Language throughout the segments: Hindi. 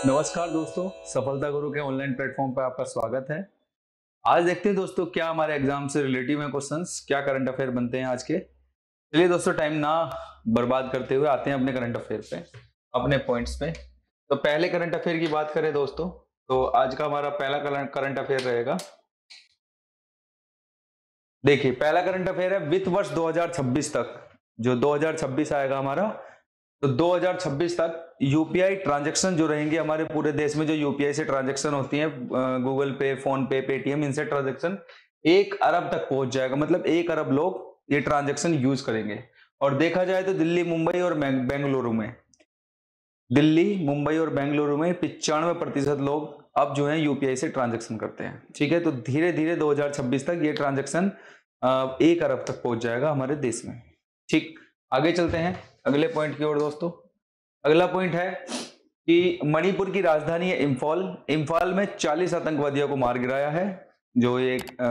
नमस्कार दोस्तों, सफलता गुरु के ऑनलाइन प्लेटफॉर्म पर आपका स्वागत है। आज देखते हैं दोस्तों क्या हमारे एग्जाम से रिलेटिव है क्वेश्चंस, क्या करंट अफेयर बनते हैं आज के। चलिए दोस्तों, टाइम ना बर्बाद करते हुए आते हैं अपने करंट अफेयर पे, अपने पॉइंट्स पे। तो पहले करंट अफेयर की बात करें दोस्तों, तो आज का हमारा पहला करंट अफेयर रहेगा। देखिए, पहला करंट अफेयर है वित्त वर्ष 2026 तक, जो 2026 आएगा हमारा, तो 2026 तक यूपीआई ट्रांजैक्शन जो रहेंगे हमारे पूरे देश में, जो यूपीआई से ट्रांजैक्शन होती है, गूगल पे, फोन पे, पेटीएम, इनसे ट्रांजैक्शन 1 अरब तक पहुंच जाएगा। मतलब 1 अरब लोग ये ट्रांजैक्शन यूज करेंगे। और देखा जाए तो दिल्ली, मुंबई और बेंगलुरु में, दिल्ली, मुंबई और बेंगलुरु में 95% लोग अब जो है यूपीआई से ट्रांजैक्शन करते हैं। ठीक है, तो धीरे धीरे 2026 तक ये ट्रांजैक्शन 1 अरब तक पहुंच जाएगा हमारे देश में। ठीक, आगे चलते हैं अगले पॉइंट की ओर दोस्तों। अगला पॉइंट है कि मणिपुर की राजधानी है इम्फाल। इम्फाल में 40 आतंकवादियों को मार गिराया है, जो एक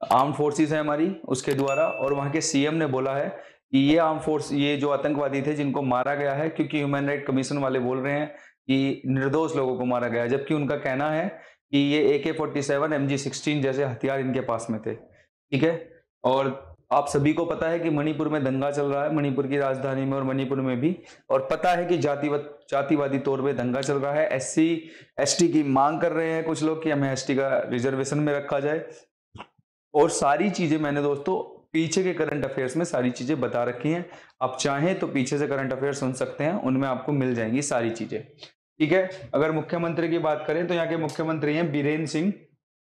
आर्म फोर्सेस है हमारी, उसके द्वारा। और वहां के सीएम ने बोला है कि ये आर्म फोर्स, ये जो आतंकवादी थे जिनको मारा गया है, क्योंकि ह्यूमन राइट कमीशन वाले बोल रहे हैं कि निर्दोष लोगों को मारा गया है, जबकि उनका कहना है कि ये AK-47, MG-16 जैसे हथियार इनके पास में थे। ठीक है, और आप सभी को पता है कि मणिपुर में दंगा चल रहा है, मणिपुर की राजधानी में और मणिपुर में भी। और पता है कि जातिवादी तौर पे दंगा चल रहा है। SC/ST की मांग कर रहे हैं कुछ लोग कि हमें ST का रिजर्वेशन में रखा जाए। और सारी चीजें मैंने दोस्तों पीछे के करंट अफेयर्स में सारी चीजें बता रखी हैं। आप चाहें तो पीछे से करंट अफेयर सुन सकते हैं, उनमें आपको मिल जाएंगी सारी चीजें। ठीक है, अगर मुख्यमंत्री की बात करें तो यहाँ के मुख्यमंत्री हैं बीरेन सिंह,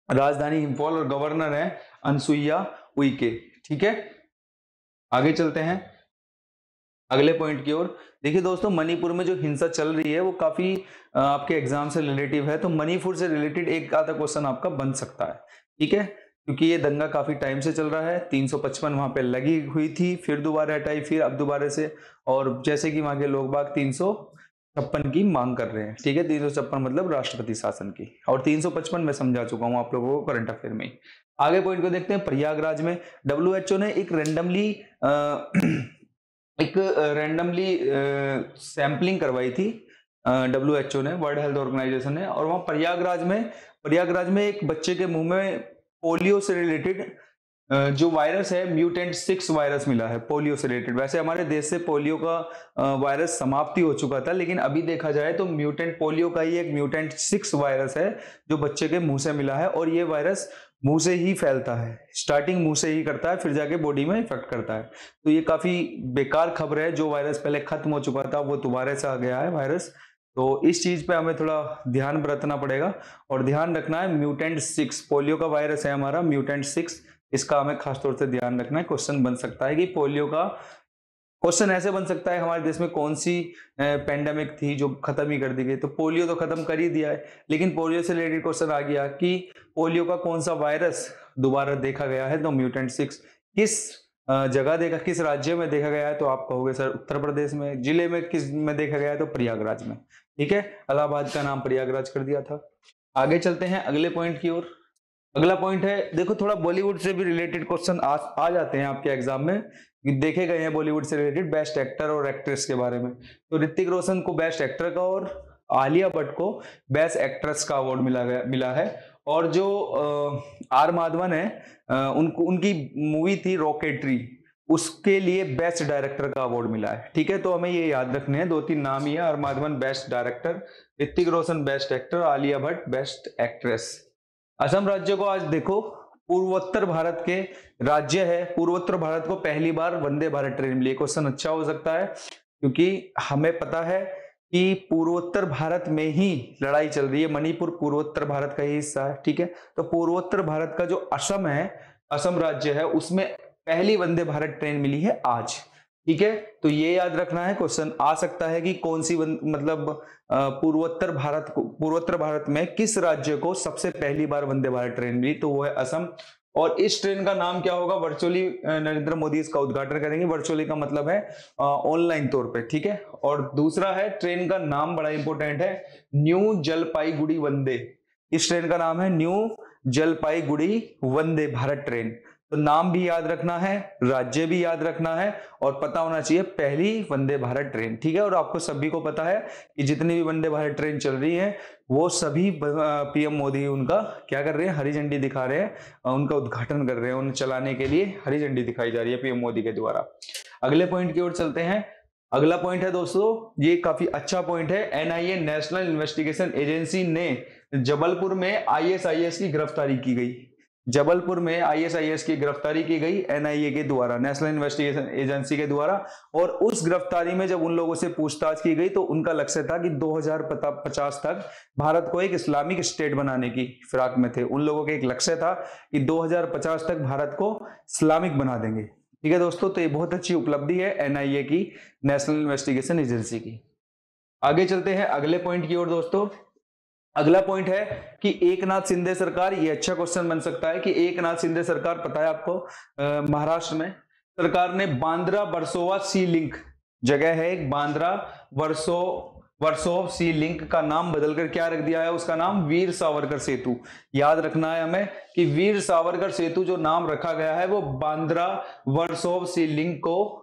राजधानी इम्फाल, और गवर्नर है अनसुईया उइके। ठीक है, आगे चलते हैं अगले पॉइंट की ओर। देखिए दोस्तों, मणिपुर में जो हिंसा चल रही है वो काफी आपके एग्जाम से रिलेटिव है, तो मणिपुर से रिलेटेड एक आधा क्वेश्चन आपका बन सकता है। ठीक है, क्योंकि ये दंगा काफी टाइम से चल रहा है। 355 वहां पे लगी हुई थी, फिर दोबारा हटाई, फिर अब दोबारा से। और जैसे कि वहां के लोग बाग 356 की मांग कर रहे हैं। ठीक है, 356 मतलब राष्ट्रपति शासन की, और 355 मैं समझा चुका हूं आप लोगों को करंट अफेयर में। आगे पॉइंट को देखते हैं। प्रयागराज में WHO ने एक रैंडमली सैंपलिंग करवाई थी, WHO ने, वर्ल्ड हेल्थ ऑर्गेनाइजेशन ने। और वहां प्रयागराज में एक बच्चे के मुंह में पोलियो से रिलेटेड जो वायरस है, म्यूटेंट 6 वायरस मिला है पोलियो से रिलेटेड। वैसे हमारे देश से पोलियो का वायरस समाप्ति हो चुका था, लेकिन अभी देखा जाए तो म्यूटेंट पोलियो का ही एक म्यूटेंट 6 वायरस है जो बच्चे के मुंह से मिला है। और ये वायरस मुंह से ही फैलता है, स्टार्टिंग मुंह से ही करता है, फिर जाके बॉडी में इफेक्ट करता है। तो ये काफी बेकार खबर है। जो वायरस पहले खत्म हो चुका था वो दोबारा से आ गया है वायरस। तो इस चीज पे हमें थोड़ा ध्यान बरतना पड़ेगा, और ध्यान रखना है म्यूटेंट 6 पोलियो का वायरस है हमारा, म्यूटेंट 6, इसका हमें खासतौर से ध्यान रखना है। क्वेश्चन बन सकता है कि पोलियो का, क्वेश्चन ऐसे बन सकता है हमारे देश में कौन सी पेंडेमिक थी जो खत्म ही कर दी गई। तो पोलियो तो खत्म कर ही दिया है, लेकिन पोलियो से रिलेटेड क्वेश्चन आ गया कि पोलियो का कौन सा वायरस दोबारा देखा गया है, तो म्यूटेंट 6 किस जगह देखा, किस राज्य में देखा गया है। तो आप कहोगे सर उत्तर प्रदेश में। जिले में किस में देखा गया है, तो प्रयागराज में। ठीक है, इलाहाबाद का नाम प्रयागराज कर दिया था। आगे चलते हैं अगले पॉइंट की ओर। अगला पॉइंट है, देखो थोड़ा बॉलीवुड से भी रिलेटेड क्वेश्चन आ जाते हैं आपके एग्जाम में, देखे गए हैं बॉलीवुड से रिलेटेड, बेस्ट एक्टर और एक्ट्रेस के बारे में। तो ऋतिक रोशन को बेस्ट एक्टर का और आलिया भट्ट को बेस्ट एक्ट्रेस का अवार्ड मिला है। और जो आर माधवन है, उनकी मूवी थी रॉकेटरी, उसके लिए बेस्ट डायरेक्टर का अवार्ड मिला है। ठीक है, तो हमें ये याद रखने हैं, 2-3 नाम ही है। R Madhavan best director, Hrithik Roshan best actor, Alia Bhatt best actress. Assam राज्य को आज देखो पूर्वोत्तर भारत के राज्य है, पूर्वोत्तर भारत को पहली बार वंदे भारत ट्रेन मिली। क्वेश्चन अच्छा हो सकता है, क्योंकि हमें पता है कि पूर्वोत्तर भारत में ही लड़ाई चल रही है। मणिपुर पूर्वोत्तर भारत का ही हिस्सा है। ठीक है, तो पूर्वोत्तर भारत का जो असम है, असम राज्य है, उसमें पहली वंदे भारत ट्रेन मिली है आज। ठीक है, तो ये याद रखना है। क्वेश्चन आ सकता है कि कौन सी मतलब पूर्वोत्तर भारत में किस राज्य को सबसे पहली बार वंदे भारत ट्रेन मिली, तो वो है असम। और इस ट्रेन का नाम क्या होगा, वर्चुअली नरेंद्र मोदी इसका उद्घाटन करेंगे। वर्चुअली का मतलब है ऑनलाइन तौर पे। ठीक है, और दूसरा है, ट्रेन का नाम बड़ा इंपॉर्टेंट है, न्यू जलपाईगुड़ी वंदे। इस ट्रेन का नाम है न्यू जलपाईगुड़ी वंदे भारत ट्रेन। तो नाम भी याद रखना है, राज्य भी याद रखना है और पता होना चाहिए पहली वंदे भारत ट्रेन, ठीक है। और आपको सभी को पता है कि जितनी भी वंदे भारत ट्रेन चल रही है वो सभी पीएम मोदी उनका क्या कर रहे हैं, हरी झंडी दिखा रहे हैं, उनका उद्घाटन कर रहे हैं, उन्हें चलाने के लिए हरी झंडी दिखाई जा रही है पीएम मोदी के द्वारा। अगले पॉइंट की ओर चलते हैं। अगला पॉइंट है दोस्तों, ये काफी अच्छा पॉइंट है, एनआईए नेशनल इन्वेस्टिगेशन एजेंसी ने जबलपुर में आईएसआईएस की गिरफ्तारी की गई। जबलपुर में आईएसआईएस की गिरफ्तारी की गई एनआईए के द्वारा, नेशनल इन्वेस्टिगेशन एजेंसी के द्वारा। और उस गिरफ्तारी में जब उन लोगों से पूछताछ की गई तो उनका लक्ष्य था कि 2050 तक भारत को एक इस्लामिक स्टेट बनाने की फिराक में थे। उन लोगों का एक लक्ष्य था कि 2050 तक भारत को इस्लामिक बना देंगे, ठीक है दोस्तों। तो ये बहुत अच्छी उपलब्धि है एनआईए की, नेशनल इन्वेस्टिगेशन एजेंसी की। आगे चलते हैं अगले पॉइंट की ओर दोस्तों। अगला पॉइंट है कि एकनाथ शिंदे सरकार, ये अच्छा क्वेश्चन बन सकता है कि एकनाथ शिंदे सरकार, पता है आपको महाराष्ट्र में सरकार ने बांद्रा वर्सोवा सी लिंक, जगह है एक बांद्रा वर्सोव सी लिंक का नाम बदलकर क्या रख दिया है, उसका नाम वीर सावरकर सेतु। याद रखना है हमें कि वीर सावरकर सेतु जो नाम रखा गया है वो बांद्रा वर्सोव सी लिंक को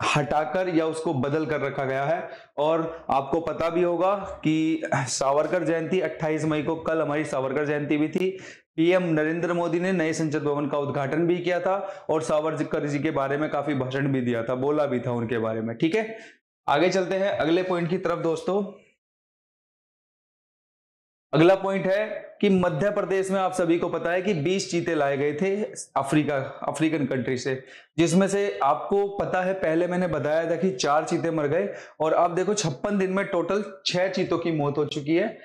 हटाकर या उसको बदल कर रखा गया है। और आपको पता भी होगा कि सावरकर जयंती 28 मई को, कल हमारी सावरकर जयंती भी थी। पीएम नरेंद्र मोदी ने नए संसद भवन का उद्घाटन भी किया था और सावरकर जी के बारे में काफी भाषण भी दिया था, बोला भी था उनके बारे में, ठीक है। आगे चलते हैं अगले पॉइंट की तरफ दोस्तों। अगला पॉइंट है कि मध्य प्रदेश में आप सभी को पता है कि 20 चीते लाए गए थे अफ्रीकन कंट्री से, जिसमें से आपको पता है पहले मैंने बताया था कि 4 चीते मर गए और अब देखो 56 दिन में टोटल 6 चीतों की मौत हो चुकी है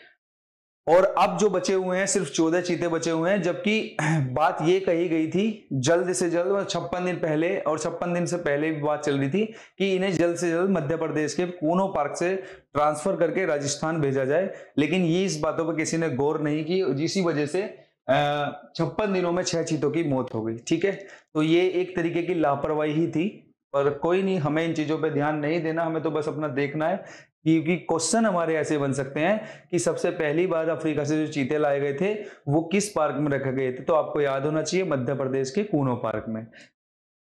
और अब जो बचे हुए हैं सिर्फ 14 चीते बचे हुए हैं। जबकि बात ये कही गई थी जल्द से जल्द, 56 दिन पहले और 56 दिन से पहले भी बात चल रही थी कि इन्हें जल्द से जल्द मध्य प्रदेश के कूनो पार्क से ट्रांसफर करके राजस्थान भेजा जाए, लेकिन ये इस बातों पर किसी ने गौर नहीं की, इसी वजह से 56 दिनों में 6 चीतों की मौत हो गई, ठीक है। तो ये एक तरीके की लापरवाही ही थी, पर कोई नहीं, हमें इन चीजों पे ध्यान नहीं देना, हमें तो बस अपना देखना है। क्योंकि क्वेश्चन हमारे ऐसे बन सकते हैं कि सबसे पहली बार अफ्रीका से जो चीते लाए गए थे वो किस पार्क में रखे गए थे, तो आपको याद होना चाहिए मध्य प्रदेश के कूनो पार्क में।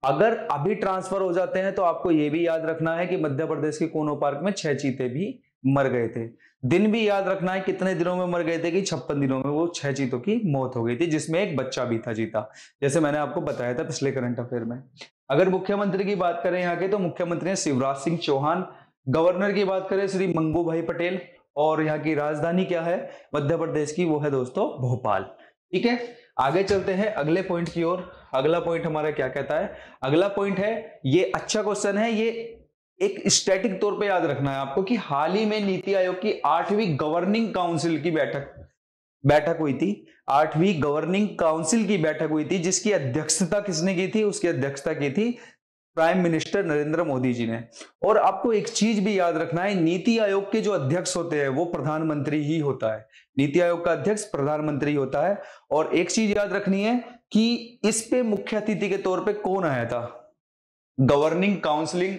अगर अभी ट्रांसफर हो जाते हैं तो आपको यह भी याद रखना है कि मध्य प्रदेश के कूनो पार्क में 6 चीते भी मर गए थे। दिन भी याद रखना है कितने दिनों में मर गए थे कि 56 दिनों में वो 6 चीतों की मौत हो गई थी, जिसमें एक बच्चा भी था चीता, जैसे मैंने आपको बताया था पिछले करंट अफेयर में। अगर मुख्यमंत्री की बात करें यहाँ के, तो मुख्यमंत्री हैं शिवराज सिंह चौहान। गवर्नर की बात करें श्री मंगू भाई पटेल। और यहाँ की राजधानी क्या है मध्य प्रदेश की, वो है दोस्तों भोपाल, ठीक है। आगे चलते हैं अगले पॉइंट की ओर। अगला पॉइंट हमारा क्या कहता है, अगला पॉइंट है, ये अच्छा क्वेश्चन है, ये एक स्टैटिक तौर पे याद रखना है आपको कि हाल ही में नीति आयोग की 8वीं गवर्निंग काउंसिल की बैठक हुई थी। 8वीं गवर्निंग काउंसिल की बैठक हुई थी, जिसकी अध्यक्षता किसने की थी, उसकी अध्यक्षता की थी प्राइम मिनिस्टर नरेंद्र मोदी जी ने। और आपको एक चीज भी याद रखना है, नीति आयोग के जो अध्यक्ष होते हैं वो प्रधानमंत्री ही होता है, नीति आयोग का अध्यक्ष प्रधानमंत्री होता है। और एक चीज याद रखनी है कि इस पे मुख्य अतिथि के तौर पे कौन आया था, गवर्निंग काउंसिलिंग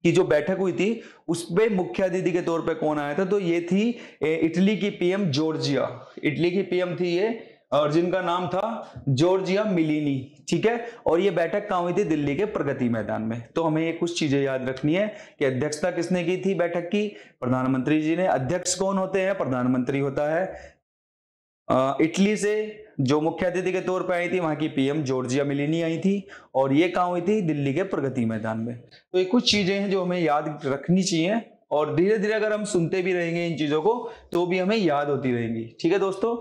की जो बैठक हुई थी उस पे मुख्य अतिथि के तौर पे कौन आया था, तो ये थी इटली की पीएम जॉर्जिया, इटली की पीएम थी ये, और जिनका नाम था जॉर्जिया मिलीनी, ठीक है। और ये बैठक कहां हुई थी, दिल्ली के प्रगति मैदान में। तो हमें ये कुछ चीजें याद रखनी है कि अध्यक्षता किसने की थी बैठक की, प्रधानमंत्री जी ने। अध्यक्ष कौन होते हैं, प्रधानमंत्री होता है। इटली से जो मुख्य अतिथि के तौर पर आई थी वहां की पीएम जॉर्जिया मिलीनी आई थी, और ये कहां हुई थी, दिल्ली के प्रगति मैदान में। तो ये कुछ चीजें हैं जो हमें याद रखनी चाहिए, और धीरे धीरे अगर हम सुनते भी रहेंगे इन चीजों को तो भी हमें याद होती रहेंगी, ठीक है दोस्तों।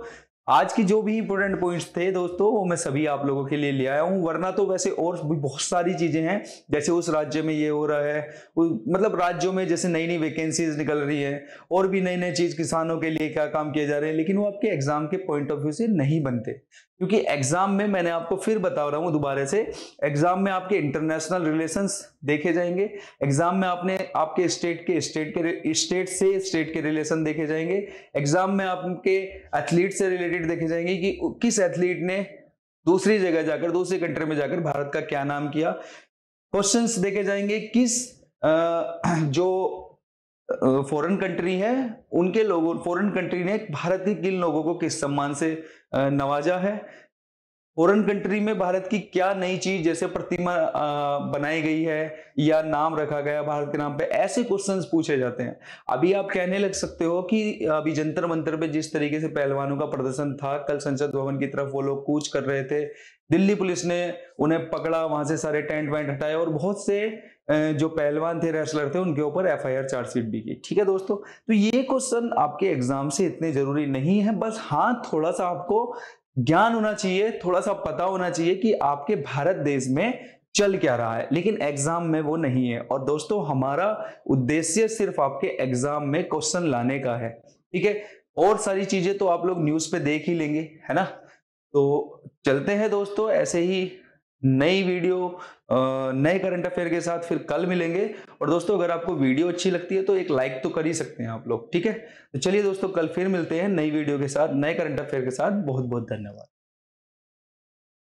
आज की जो भी इंपोर्टेंट पॉइंट्स थे दोस्तों वो मैं सभी आप लोगों के लिए ले आया हूं, वरना तो वैसे और भी बहुत सारी चीजें हैं, जैसे उस राज्य में ये हो रहा है, मतलब राज्यों में जैसे नई नई वैकेंसीज निकल रही है, और भी नई नई चीज किसानों के लिए क्या काम किए जा रहे हैं, लेकिन वो आपके एग्जाम के पॉइंट ऑफ व्यू से नहीं बनते। क्योंकि एग्जाम में, मैंने आपको फिर बता रहा हूं दोबारा से, एग्जाम में आपके इंटरनेशनल रिलेशंस देखे जाएंगे, एग्जाम में आपके स्टेट से स्टेट के रिलेशन देखे जाएंगे, एग्जाम में आपके एथलीट से रिलेटेड देखे जाएंगे कि किस एथलीट ने दूसरी जगह जाकर, दूसरी कंट्री में जाकर भारत का क्या नाम किया। क्वेश्चंस देखे जाएंगे किस जो फॉरेन कंट्री है उनके लोगों, फॉरेन कंट्री ने भारत के किन लोगों को किस सम्मान से नवाजा है। फॉरेन कंट्री में भारत की क्या नई चीज जैसे प्रतिमा बनाई गई है या नाम रखा गया भारत के नाम पे, ऐसे क्वेश्चंस पूछे जाते हैं। अभी आप कहने लग सकते हो कि अभी जंतर मंतर पे जिस तरीके से पहलवानों का प्रदर्शन था, कल संसद भवन की तरफ वो लोग कूच कर रहे थे, दिल्ली पुलिस ने उन्हें पकड़ा, वहां से सारे टेंट वेंट हटाए और बहुत से जो पहलवान थे, रेसलर थे, उनके ऊपर एफआईआर चार्जशीट भी की। ठीक है दोस्तों, तो ये क्वेश्चन आपके एग्जाम से इतने जरूरी नहीं है, बस हाँ थोड़ा सा आपको ज्ञान होना चाहिए, थोड़ा सा पता होना चाहिए कि आपके भारत देश में चल क्या रहा है, लेकिन एग्जाम में वो नहीं है। और दोस्तों हमारा उद्देश्य सिर्फ आपके एग्जाम में क्वेश्चन लाने का है, ठीक है। और सारी चीजें तो आप लोग न्यूज पे देख ही लेंगे, है ना। तो चलते हैं दोस्तों ऐसे ही नई वीडियो नए करंट अफेयर के साथ फिर कल मिलेंगे। और दोस्तों अगर आपको वीडियो अच्छी लगती है तो एक लाइक तो कर ही सकते हैं आप लोग, ठीक है। तो चलिए दोस्तों कल फिर मिलते हैं नई वीडियो के साथ, नए करंट अफेयर के साथ। बहुत बहुत धन्यवाद।